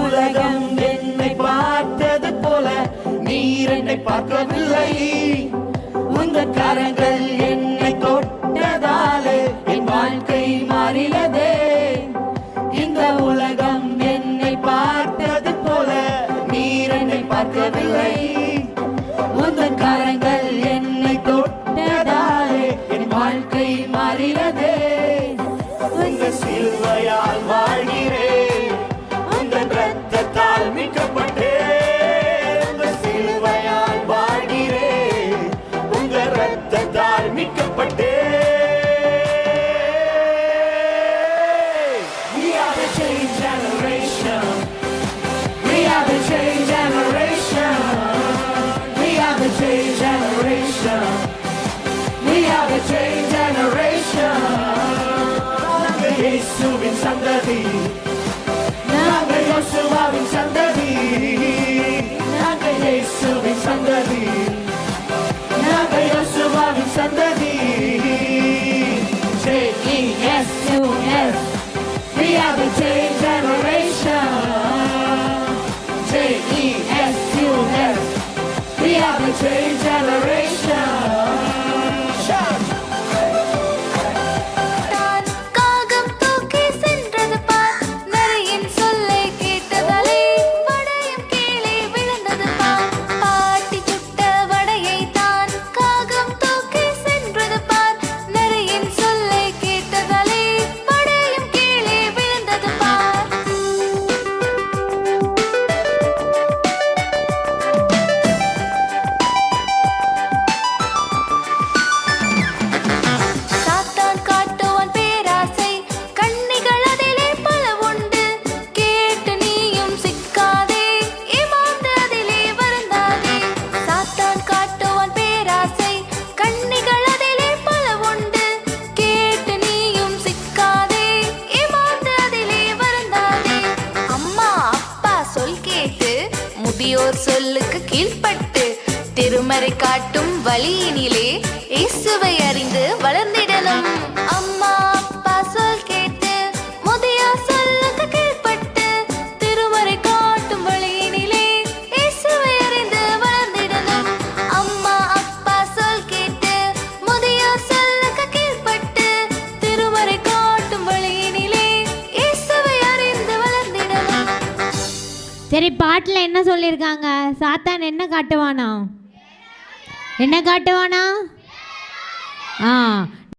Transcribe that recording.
உலகம் என்னை பார்த்தது போல நீர் என்னை பார்க்கவில்லை. உங்க கரங்கள் என்னை தொட்டதாலே என் வாழ்க்கை மாறினதே. இந்த உலகம் என்னை பார்த்தது போல நீர் என்னை பார்க்கவில்லை. உங்க கரங்கள் என்னை தொட்டதாலே என் வாழ்க்கை மாறினதே. உங்க சிலுவையால் வாழ்கிறேன், உங்க இரத்தத்தால் மீட்கப்பட்டேன். உங்க சிலுவையால் வாழ்கிறேன், உங்க இரத்தத்தால் மீட்கப்பட்டேன். We are the change generation. We are the change generation. We are the change generation. We are the change generation. நாங்கள் இயேசுவின் சந்ததி, நாங்கள் யோசுவாவின் சந்ததி, நாங்கள் இயேசுவின் சந்ததி, நாங்கள் யோசுவாவின் சந்ததி. JESUS, we are the change generation. JESUS, we are the change generation. Shout! காகம் தூக்கி சென்றது பார், நரியின் சொல்லை கேட்டதாலே வடையும் கீழே விழுந்தது பார். பாட்டி சுட்ட வடையை தான் காகம் தூக்கி சென்றது பார், நரியின் சொல்லை கேட்டதாலே வடையும் கீழே விழுந்தது பார். சாத்தான் காட்டுவான் பேராசை, கண்ணிகள் அதிலே பல உண்டு. கேட்டு நீயும் சிக்காதே, ஏமாந்து அதிலே வருந்தாதே. சாத்தான் காட்டுவான் பேராசை, கண்ணிகள் அதிலே பல உண்டு. கேட்டு நீயும் சிக்காதே, ஏமாந்து அதிலே வருந்தாதே. அம்மா அப்பா சொல் கேட்டு, முதியோர் சொல்லுக்கு கீழ்ப்பட்டு, திருமறை காட்டும் வழியினிலே இயேசுவை அறிந்து வளர்ந்திடணும். அம்மா அப்பா சொல் கேட்டு, முதியோர் சொல்லுக்கு கீழ்ப்பட்டு, திருமறை காட்டும் வழியினிலே இயேசுவை அறிந்து வளர்ந்திடணும். அம்மா அப்பா சொல் கேட்டு, முதியோர் சொல்லுக்கு கீழ்ப்பட்டு, திருமறை காட்டும் வழியினிலே இயேசுவை அறிந்து வளர்ந்திடணும். சரி, பாட்டில் என்ன சொல்லியிருக்காங்க? சாத்தான் என்ன காட்டுவானா? என்ன காட்டுவானா?